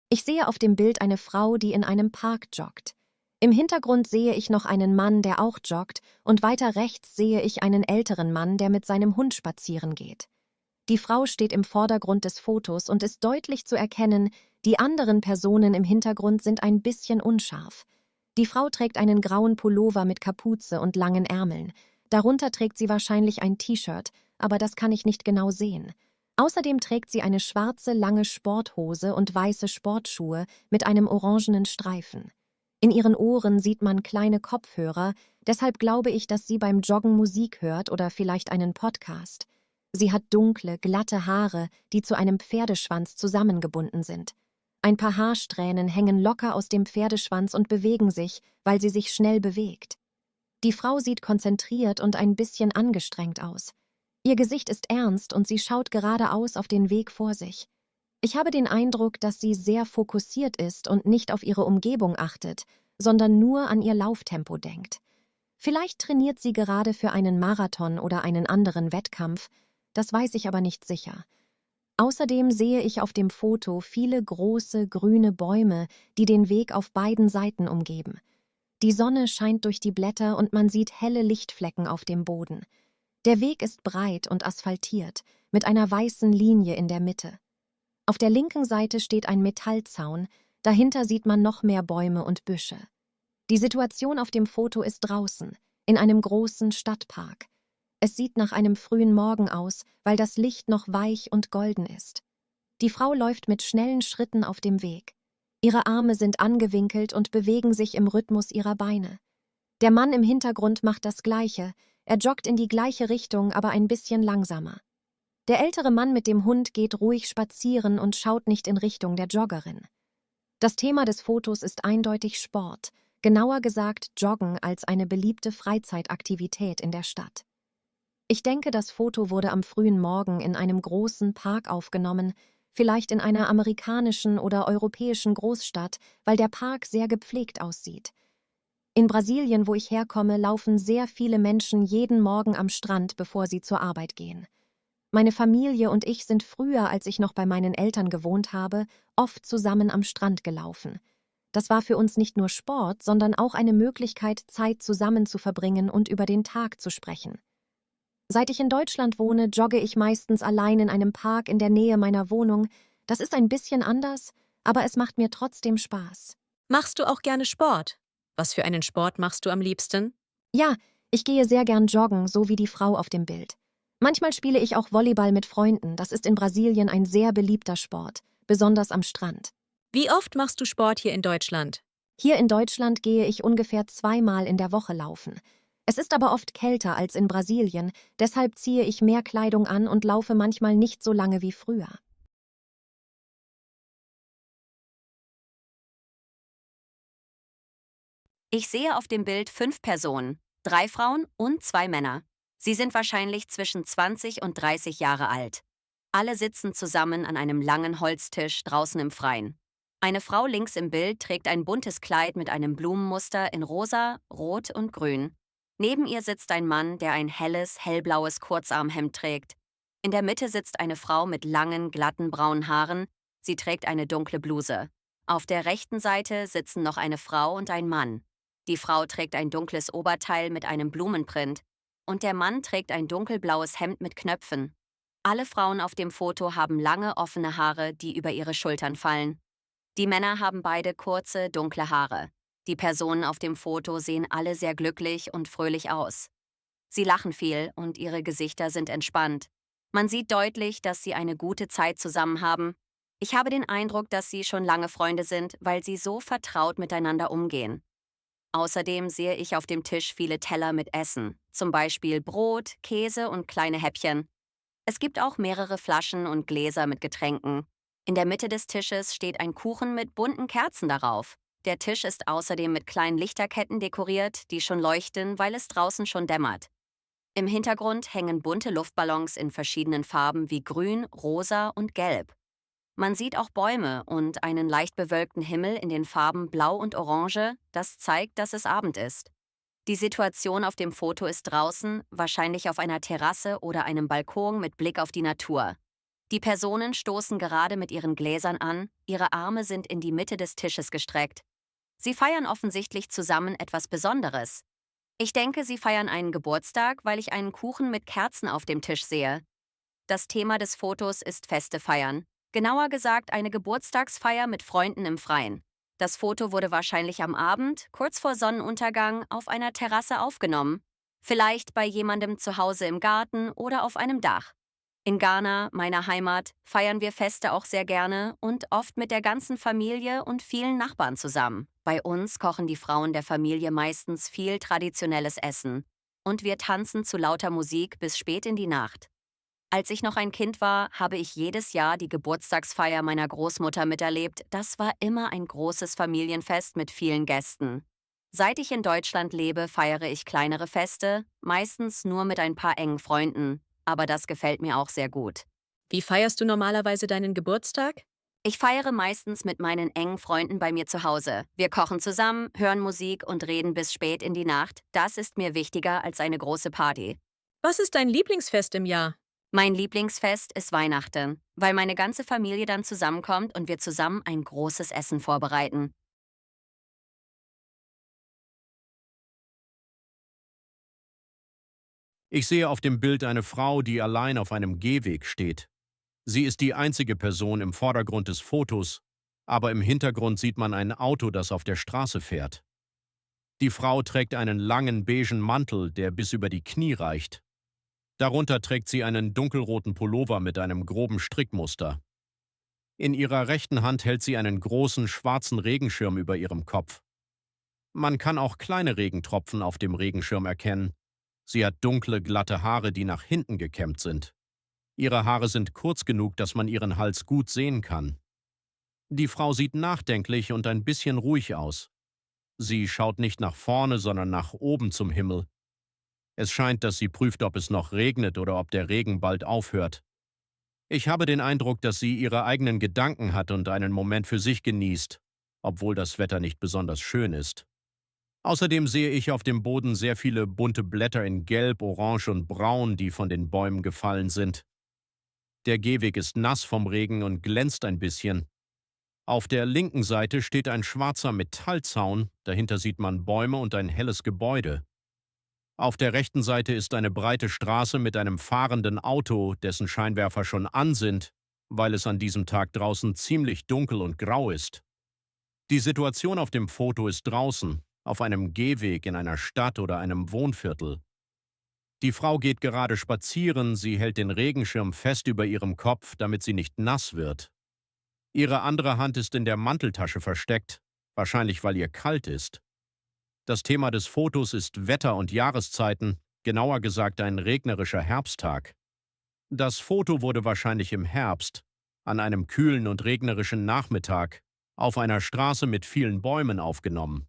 Ich sehe auf dem Bild eine Frau, die in einem Park joggt. Im Hintergrund sehe ich noch einen Mann, der auch joggt, und weiter rechts sehe ich einen älteren Mann, der mit seinem Hund spazieren geht. Die Frau steht im Vordergrund des Fotos und ist deutlich zu erkennen, die anderen Personen im Hintergrund sind ein bisschen unscharf. Die Frau trägt einen grauen Pullover mit Kapuze und langen Ärmeln. Darunter trägt sie wahrscheinlich ein T-Shirt, aber das kann ich nicht genau sehen. Außerdem trägt sie eine schwarze, lange Sporthose und weiße Sportschuhe mit einem orangenen Streifen. In ihren Ohren sieht man kleine Kopfhörer, deshalb glaube ich, dass sie beim Joggen Musik hört oder vielleicht einen Podcast. Sie hat dunkle, glatte Haare, die zu einem Pferdeschwanz zusammengebunden sind. Ein paar Haarsträhnen hängen locker aus dem Pferdeschwanz und bewegen sich, weil sie sich schnell bewegt. Die Frau sieht konzentriert und ein bisschen angestrengt aus. Ihr Gesicht ist ernst und sie schaut geradeaus auf den Weg vor sich. Ich habe den Eindruck, dass sie sehr fokussiert ist und nicht auf ihre Umgebung achtet, sondern nur an ihr Lauftempo denkt. Vielleicht trainiert sie gerade für einen Marathon oder einen anderen Wettkampf, das weiß ich aber nicht sicher. Außerdem sehe ich auf dem Foto viele große, grüne Bäume, die den Weg auf beiden Seiten umgeben. Die Sonne scheint durch die Blätter und man sieht helle Lichtflecken auf dem Boden. Der Weg ist breit und asphaltiert, mit einer weißen Linie in der Mitte. Auf der linken Seite steht ein Metallzaun, dahinter sieht man noch mehr Bäume und Büsche. Die Situation auf dem Foto ist draußen, in einem großen Stadtpark. Es sieht nach einem frühen Morgen aus, weil das Licht noch weich und golden ist. Die Frau läuft mit schnellen Schritten auf dem Weg. Ihre Arme sind angewinkelt und bewegen sich im Rhythmus ihrer Beine. Der Mann im Hintergrund macht das Gleiche, er joggt in die gleiche Richtung, aber ein bisschen langsamer. Der ältere Mann mit dem Hund geht ruhig spazieren und schaut nicht in Richtung der Joggerin. Das Thema des Fotos ist eindeutig Sport, genauer gesagt Joggen als eine beliebte Freizeitaktivität in der Stadt. Ich denke, das Foto wurde am frühen Morgen in einem großen Park aufgenommen, vielleicht in einer amerikanischen oder europäischen Großstadt, weil der Park sehr gepflegt aussieht. In Brasilien, wo ich herkomme, laufen sehr viele Menschen jeden Morgen am Strand, bevor sie zur Arbeit gehen. Meine Familie und ich sind früher, als ich noch bei meinen Eltern gewohnt habe, oft zusammen am Strand gelaufen. Das war für uns nicht nur Sport, sondern auch eine Möglichkeit, Zeit zusammen zu verbringen und über den Tag zu sprechen. Seit ich in Deutschland wohne, jogge ich meistens allein in einem Park in der Nähe meiner Wohnung. Das ist ein bisschen anders, aber es macht mir trotzdem Spaß. Machst du auch gerne Sport? Was für einen Sport machst du am liebsten? Ja, ich gehe sehr gern joggen, so wie die Frau auf dem Bild. Manchmal spiele ich auch Volleyball mit Freunden. Das ist in Brasilien ein sehr beliebter Sport, besonders am Strand. Wie oft machst du Sport hier in Deutschland? Hier in Deutschland gehe ich ungefähr 2-mal in der Woche laufen. Es ist aber oft kälter als in Brasilien, deshalb ziehe ich mehr Kleidung an und laufe manchmal nicht so lange wie früher. Ich sehe auf dem Bild 5 Personen, 3 Frauen und 2 Männer. Sie sind wahrscheinlich zwischen 20 und 30 Jahre alt. Alle sitzen zusammen an einem langen Holztisch draußen im Freien. Eine Frau links im Bild trägt ein buntes Kleid mit einem Blumenmuster in rosa, rot und grün. Neben ihr sitzt ein Mann, der ein helles, hellblaues Kurzarmhemd trägt. In der Mitte sitzt eine Frau mit langen, glatten braunen Haaren. Sie trägt eine dunkle Bluse. Auf der rechten Seite sitzen noch eine Frau und ein Mann. Die Frau trägt ein dunkles Oberteil mit einem Blumenprint und der Mann trägt ein dunkelblaues Hemd mit Knöpfen. Alle Frauen auf dem Foto haben lange, offene Haare, die über ihre Schultern fallen. Die Männer haben beide kurze, dunkle Haare. Die Personen auf dem Foto sehen alle sehr glücklich und fröhlich aus. Sie lachen viel und ihre Gesichter sind entspannt. Man sieht deutlich, dass sie eine gute Zeit zusammen haben. Ich habe den Eindruck, dass sie schon lange Freunde sind, weil sie so vertraut miteinander umgehen. Außerdem sehe ich auf dem Tisch viele Teller mit Essen, zum Beispiel Brot, Käse und kleine Häppchen. Es gibt auch mehrere Flaschen und Gläser mit Getränken. In der Mitte des Tisches steht ein Kuchen mit bunten Kerzen darauf. Der Tisch ist außerdem mit kleinen Lichterketten dekoriert, die schon leuchten, weil es draußen schon dämmert. Im Hintergrund hängen bunte Luftballons in verschiedenen Farben wie grün, rosa und gelb. Man sieht auch Bäume und einen leicht bewölkten Himmel in den Farben Blau und Orange, das zeigt, dass es Abend ist. Die Situation auf dem Foto ist draußen, wahrscheinlich auf einer Terrasse oder einem Balkon mit Blick auf die Natur. Die Personen stoßen gerade mit ihren Gläsern an, ihre Arme sind in die Mitte des Tisches gestreckt. Sie feiern offensichtlich zusammen etwas Besonderes. Ich denke, sie feiern einen Geburtstag, weil ich einen Kuchen mit Kerzen auf dem Tisch sehe. Das Thema des Fotos ist Feste feiern. Genauer gesagt eine Geburtstagsfeier mit Freunden im Freien. Das Foto wurde wahrscheinlich am Abend, kurz vor Sonnenuntergang, auf einer Terrasse aufgenommen. Vielleicht bei jemandem zu Hause im Garten oder auf einem Dach. In Ghana, meiner Heimat, feiern wir Feste auch sehr gerne und oft mit der ganzen Familie und vielen Nachbarn zusammen. Bei uns kochen die Frauen der Familie meistens viel traditionelles Essen. Und wir tanzen zu lauter Musik bis spät in die Nacht. Als ich noch ein Kind war, habe ich jedes Jahr die Geburtstagsfeier meiner Großmutter miterlebt. Das war immer ein großes Familienfest mit vielen Gästen. Seit ich in Deutschland lebe, feiere ich kleinere Feste, meistens nur mit ein paar engen Freunden. Aber das gefällt mir auch sehr gut. Wie feierst du normalerweise deinen Geburtstag? Ich feiere meistens mit meinen engen Freunden bei mir zu Hause. Wir kochen zusammen, hören Musik und reden bis spät in die Nacht. Das ist mir wichtiger als eine große Party. Was ist dein Lieblingsfest im Jahr? Mein Lieblingsfest ist Weihnachten, weil meine ganze Familie dann zusammenkommt und wir zusammen ein großes Essen vorbereiten. Ich sehe auf dem Bild eine Frau, die allein auf einem Gehweg steht. Sie ist die einzige Person im Vordergrund des Fotos, aber im Hintergrund sieht man ein Auto, das auf der Straße fährt. Die Frau trägt einen langen beigen Mantel, der bis über die Knie reicht. Darunter trägt sie einen dunkelroten Pullover mit einem groben Strickmuster. In ihrer rechten Hand hält sie einen großen schwarzen Regenschirm über ihrem Kopf. Man kann auch kleine Regentropfen auf dem Regenschirm erkennen. Sie hat dunkle, glatte Haare, die nach hinten gekämmt sind. Ihre Haare sind kurz genug, dass man ihren Hals gut sehen kann. Die Frau sieht nachdenklich und ein bisschen ruhig aus. Sie schaut nicht nach vorne, sondern nach oben zum Himmel. Es scheint, dass sie prüft, ob es noch regnet oder ob der Regen bald aufhört. Ich habe den Eindruck, dass sie ihre eigenen Gedanken hat und einen Moment für sich genießt, obwohl das Wetter nicht besonders schön ist. Außerdem sehe ich auf dem Boden sehr viele bunte Blätter in Gelb, Orange und Braun, die von den Bäumen gefallen sind. Der Gehweg ist nass vom Regen und glänzt ein bisschen. Auf der linken Seite steht ein schwarzer Metallzaun, dahinter sieht man Bäume und ein helles Gebäude. Auf der rechten Seite ist eine breite Straße mit einem fahrenden Auto, dessen Scheinwerfer schon an sind, weil es an diesem Tag draußen ziemlich dunkel und grau ist. Die Situation auf dem Foto ist draußen, auf einem Gehweg in einer Stadt oder einem Wohnviertel. Die Frau geht gerade spazieren, sie hält den Regenschirm fest über ihrem Kopf, damit sie nicht nass wird. Ihre andere Hand ist in der Manteltasche versteckt, wahrscheinlich weil ihr kalt ist. Das Thema des Fotos ist Wetter und Jahreszeiten, genauer gesagt ein regnerischer Herbsttag. Das Foto wurde wahrscheinlich im Herbst, an einem kühlen und regnerischen Nachmittag, auf einer Straße mit vielen Bäumen aufgenommen.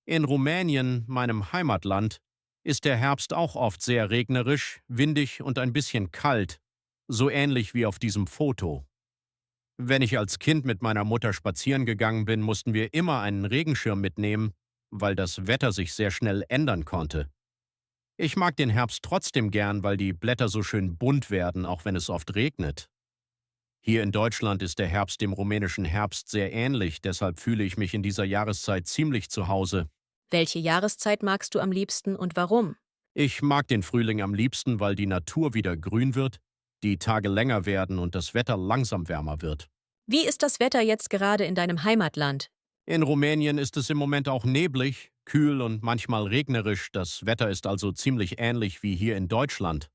In Rumänien, meinem Heimatland, ist der Herbst auch oft sehr regnerisch, windig und ein bisschen kalt, so ähnlich wie auf diesem Foto. Wenn ich als Kind mit meiner Mutter spazieren gegangen bin, mussten wir immer einen Regenschirm mitnehmen, weil das Wetter sich sehr schnell ändern konnte. Ich mag den Herbst trotzdem gern, weil die Blätter so schön bunt werden, auch wenn es oft regnet. Hier in Deutschland ist der Herbst dem rumänischen Herbst sehr ähnlich, deshalb fühle ich mich in dieser Jahreszeit ziemlich zu Hause. Welche Jahreszeit magst du am liebsten und warum? Ich mag den Frühling am liebsten, weil die Natur wieder grün wird, die Tage länger werden und das Wetter langsam wärmer wird. Wie ist das Wetter jetzt gerade in deinem Heimatland? In Rumänien ist es im Moment auch neblig, kühl und manchmal regnerisch. Das Wetter ist also ziemlich ähnlich wie hier in Deutschland.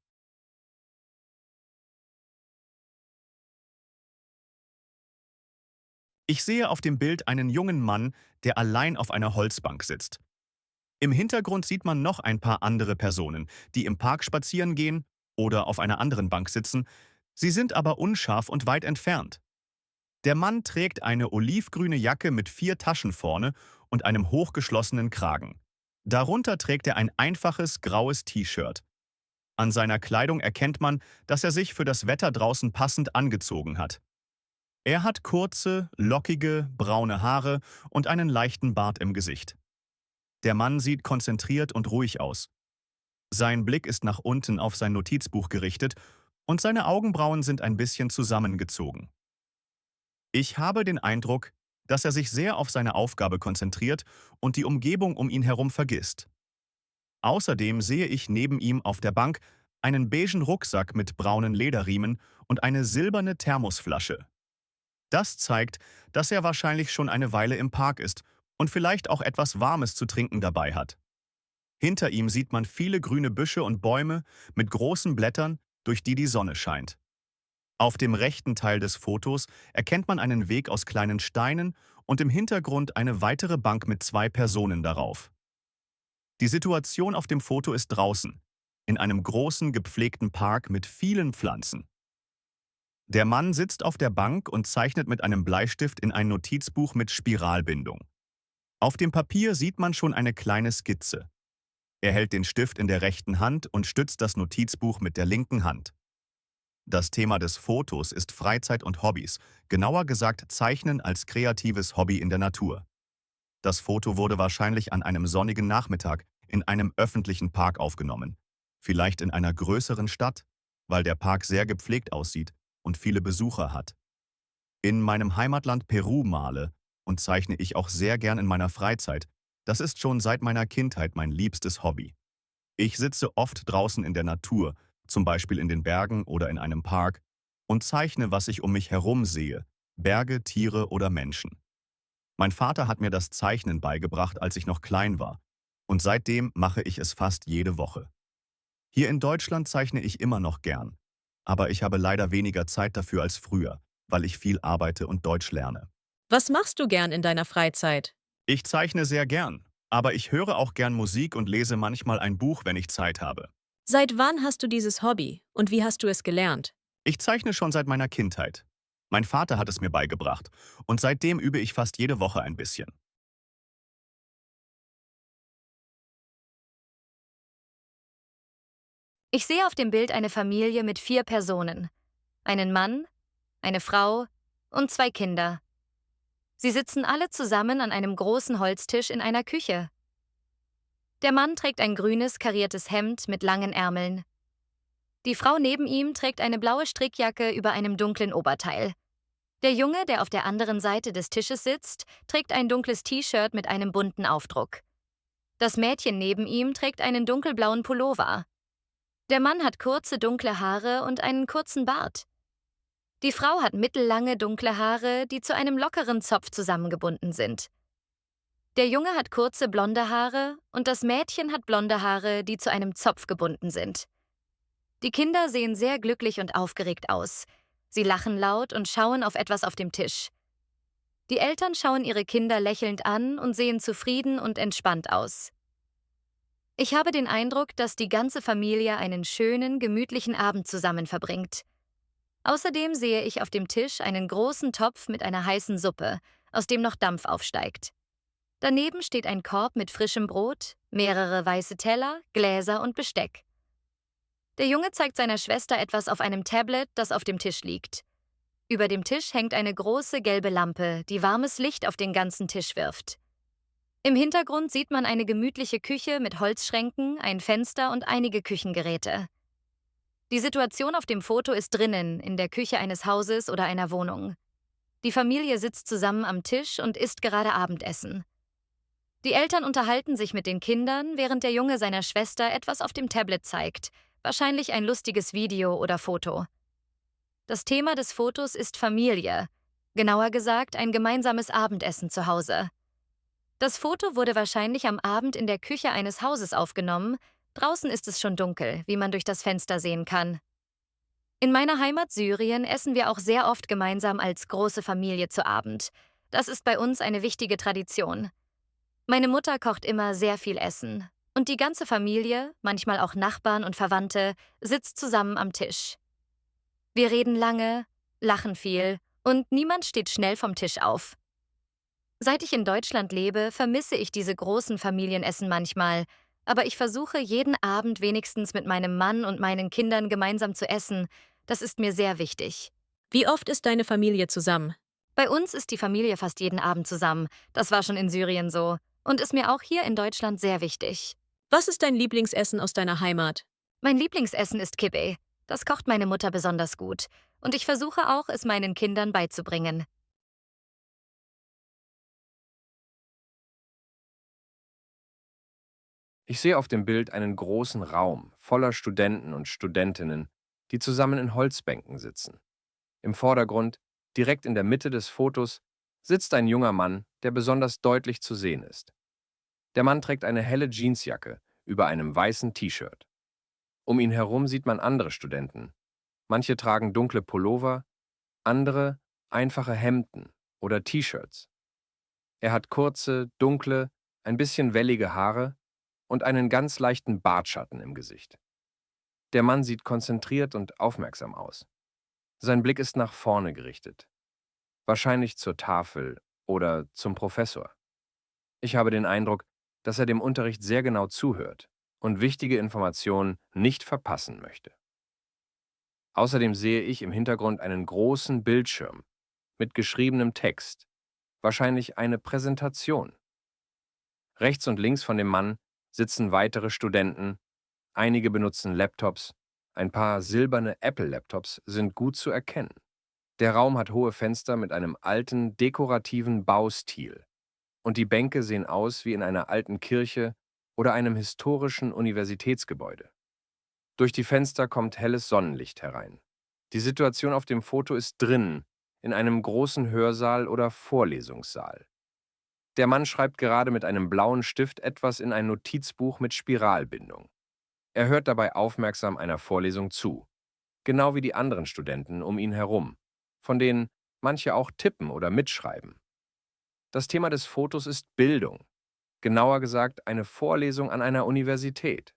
Ich sehe auf dem Bild einen jungen Mann, der allein auf einer Holzbank sitzt. Im Hintergrund sieht man noch ein paar andere Personen, die im Park spazieren gehen oder auf einer anderen Bank sitzen. Sie sind aber unscharf und weit entfernt. Der Mann trägt eine olivgrüne Jacke mit 4 Taschen vorne und einem hochgeschlossenen Kragen. Darunter trägt er ein einfaches graues T-Shirt. An seiner Kleidung erkennt man, dass er sich für das Wetter draußen passend angezogen hat. Er hat kurze, lockige, braune Haare und einen leichten Bart im Gesicht. Der Mann sieht konzentriert und ruhig aus. Sein Blick ist nach unten auf sein Notizbuch gerichtet und seine Augenbrauen sind ein bisschen zusammengezogen. Ich habe den Eindruck, dass er sich sehr auf seine Aufgabe konzentriert und die Umgebung um ihn herum vergisst. Außerdem sehe ich neben ihm auf der Bank einen beigen Rucksack mit braunen Lederriemen und eine silberne Thermosflasche. Das zeigt, dass er wahrscheinlich schon eine Weile im Park ist und vielleicht auch etwas Warmes zu trinken dabei hat. Hinter ihm sieht man viele grüne Büsche und Bäume mit großen Blättern, durch die die Sonne scheint. Auf dem rechten Teil des Fotos erkennt man einen Weg aus kleinen Steinen und im Hintergrund eine weitere Bank mit 2 Personen darauf. Die Situation auf dem Foto ist draußen, in einem großen, gepflegten Park mit vielen Pflanzen. Der Mann sitzt auf der Bank und zeichnet mit einem Bleistift in ein Notizbuch mit Spiralbindung. Auf dem Papier sieht man schon eine kleine Skizze. Er hält den Stift in der rechten Hand und stützt das Notizbuch mit der linken Hand. Das Thema des Fotos ist Freizeit und Hobbys, genauer gesagt Zeichnen als kreatives Hobby in der Natur. Das Foto wurde wahrscheinlich an einem sonnigen Nachmittag in einem öffentlichen Park aufgenommen, vielleicht in einer größeren Stadt, weil der Park sehr gepflegt aussieht und viele Besucher hat. In meinem Heimatland Peru male und zeichne ich auch sehr gern in meiner Freizeit. Das ist schon seit meiner Kindheit mein liebstes Hobby. Ich sitze oft draußen in der Natur, zum Beispiel in den Bergen oder in einem Park, und zeichne, was ich um mich herum sehe, Berge, Tiere oder Menschen. Mein Vater hat mir das Zeichnen beigebracht, als ich noch klein war, und seitdem mache ich es fast jede Woche. Hier in Deutschland zeichne ich immer noch gern, aber ich habe leider weniger Zeit dafür als früher, weil ich viel arbeite und Deutsch lerne. Was machst du gern in deiner Freizeit? Ich zeichne sehr gern, aber ich höre auch gern Musik und lese manchmal ein Buch, wenn ich Zeit habe. Seit wann hast du dieses Hobby und wie hast du es gelernt? Ich zeichne schon seit meiner Kindheit. Mein Vater hat es mir beigebracht und seitdem übe ich fast jede Woche ein bisschen. Ich sehe auf dem Bild eine Familie mit 4 Personen. Einen Mann, eine Frau und 2 Kinder. Sie sitzen alle zusammen an einem großen Holztisch in einer Küche. Der Mann trägt ein grünes, kariertes Hemd mit langen Ärmeln. Die Frau neben ihm trägt eine blaue Strickjacke über einem dunklen Oberteil. Der Junge, der auf der anderen Seite des Tisches sitzt, trägt ein dunkles T-Shirt mit einem bunten Aufdruck. Das Mädchen neben ihm trägt einen dunkelblauen Pullover. Der Mann hat kurze, dunkle Haare und einen kurzen Bart. Die Frau hat mittellange, dunkle Haare, die zu einem lockeren Zopf zusammengebunden sind. Der Junge hat kurze, blonde Haare und das Mädchen hat blonde Haare, die zu einem Zopf gebunden sind. Die Kinder sehen sehr glücklich und aufgeregt aus. Sie lachen laut und schauen auf etwas auf dem Tisch. Die Eltern schauen ihre Kinder lächelnd an und sehen zufrieden und entspannt aus. Ich habe den Eindruck, dass die ganze Familie einen schönen, gemütlichen Abend zusammen verbringt. Außerdem sehe ich auf dem Tisch einen großen Topf mit einer heißen Suppe, aus dem noch Dampf aufsteigt. Daneben steht ein Korb mit frischem Brot, mehrere weiße Teller, Gläser und Besteck. Der Junge zeigt seiner Schwester etwas auf einem Tablet, das auf dem Tisch liegt. Über dem Tisch hängt eine große gelbe Lampe, die warmes Licht auf den ganzen Tisch wirft. Im Hintergrund sieht man eine gemütliche Küche mit Holzschränken, ein Fenster und einige Küchengeräte. Die Situation auf dem Foto ist drinnen, in der Küche eines Hauses oder einer Wohnung. Die Familie sitzt zusammen am Tisch und isst gerade Abendessen. Die Eltern unterhalten sich mit den Kindern, während der Junge seiner Schwester etwas auf dem Tablet zeigt, wahrscheinlich ein lustiges Video oder Foto. Das Thema des Fotos ist Familie, genauer gesagt ein gemeinsames Abendessen zu Hause. Das Foto wurde wahrscheinlich am Abend in der Küche eines Hauses aufgenommen. Draußen ist es schon dunkel, wie man durch das Fenster sehen kann. In meiner Heimat Syrien essen wir auch sehr oft gemeinsam als große Familie zu Abend. Das ist bei uns eine wichtige Tradition. Meine Mutter kocht immer sehr viel Essen. Und die ganze Familie, manchmal auch Nachbarn und Verwandte, sitzt zusammen am Tisch. Wir reden lange, lachen viel und niemand steht schnell vom Tisch auf. Seit ich in Deutschland lebe, vermisse ich diese großen Familienessen manchmal, aber ich versuche jeden Abend wenigstens mit meinem Mann und meinen Kindern gemeinsam zu essen. Das ist mir sehr wichtig. Wie oft ist deine Familie zusammen? Bei uns ist die Familie fast jeden Abend zusammen. Das war schon in Syrien so und ist mir auch hier in Deutschland sehr wichtig. Was ist dein Lieblingsessen aus deiner Heimat? Mein Lieblingsessen ist Kibbeh. Das kocht meine Mutter besonders gut. Und ich versuche auch, es meinen Kindern beizubringen. Ich sehe auf dem Bild einen großen Raum voller Studenten und Studentinnen, die zusammen in Holzbänken sitzen. Im Vordergrund, direkt in der Mitte des Fotos, sitzt ein junger Mann, der besonders deutlich zu sehen ist. Der Mann trägt eine helle Jeansjacke über einem weißen T-Shirt. Um ihn herum sieht man andere Studenten. Manche tragen dunkle Pullover, andere einfache Hemden oder T-Shirts. Er hat kurze, dunkle, ein bisschen wellige Haare und einen ganz leichten Bartschatten im Gesicht. Der Mann sieht konzentriert und aufmerksam aus. Sein Blick ist nach vorne gerichtet. Wahrscheinlich zur Tafel oder zum Professor. Ich habe den Eindruck, dass er dem Unterricht sehr genau zuhört und wichtige Informationen nicht verpassen möchte. Außerdem sehe ich im Hintergrund einen großen Bildschirm mit geschriebenem Text, wahrscheinlich eine Präsentation. Rechts und links von dem Mann sitzen weitere Studenten, einige benutzen Laptops, ein paar silberne Apple-Laptops sind gut zu erkennen. Der Raum hat hohe Fenster mit einem alten, dekorativen Baustil und die Bänke sehen aus wie in einer alten Kirche oder einem historischen Universitätsgebäude. Durch die Fenster kommt helles Sonnenlicht herein. Die Situation auf dem Foto ist drinnen, in einem großen Hörsaal oder Vorlesungssaal. Der Mann schreibt gerade mit einem blauen Stift etwas in ein Notizbuch mit Spiralbindung. Er hört dabei aufmerksam einer Vorlesung zu, genau wie die anderen Studenten um ihn herum, von denen manche auch tippen oder mitschreiben. Das Thema des Fotos ist Bildung, genauer gesagt eine Vorlesung an einer Universität.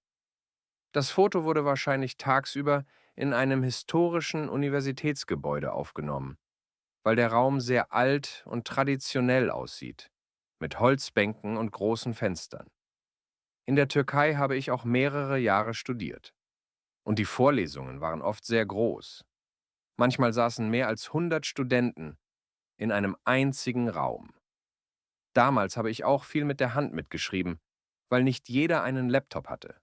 Das Foto wurde wahrscheinlich tagsüber in einem historischen Universitätsgebäude aufgenommen, weil der Raum sehr alt und traditionell aussieht, mit Holzbänken und großen Fenstern. In der Türkei habe ich auch mehrere Jahre studiert. Und die Vorlesungen waren oft sehr groß. Manchmal saßen mehr als 100 Studenten in einem einzigen Raum. Damals habe ich auch viel mit der Hand mitgeschrieben, weil nicht jeder einen Laptop hatte.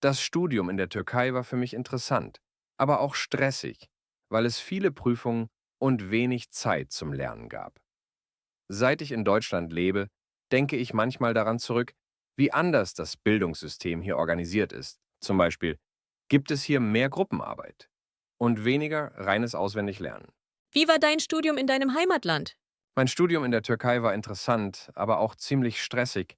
Das Studium in der Türkei war für mich interessant, aber auch stressig, weil es viele Prüfungen und wenig Zeit zum Lernen gab. Seit ich in Deutschland lebe, denke ich manchmal daran zurück, wie anders das Bildungssystem hier organisiert ist. Zum Beispiel gibt es hier mehr Gruppenarbeit und weniger reines Auswendiglernen. Wie war dein Studium in deinem Heimatland? Mein Studium in der Türkei war interessant, aber auch ziemlich stressig,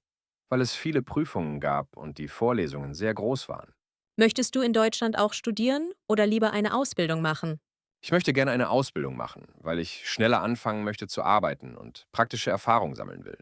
weil es viele Prüfungen gab und die Vorlesungen sehr groß waren. Möchtest du in Deutschland auch studieren oder lieber eine Ausbildung machen? Ich möchte gerne eine Ausbildung machen, weil ich schneller anfangen möchte zu arbeiten und praktische Erfahrung sammeln will.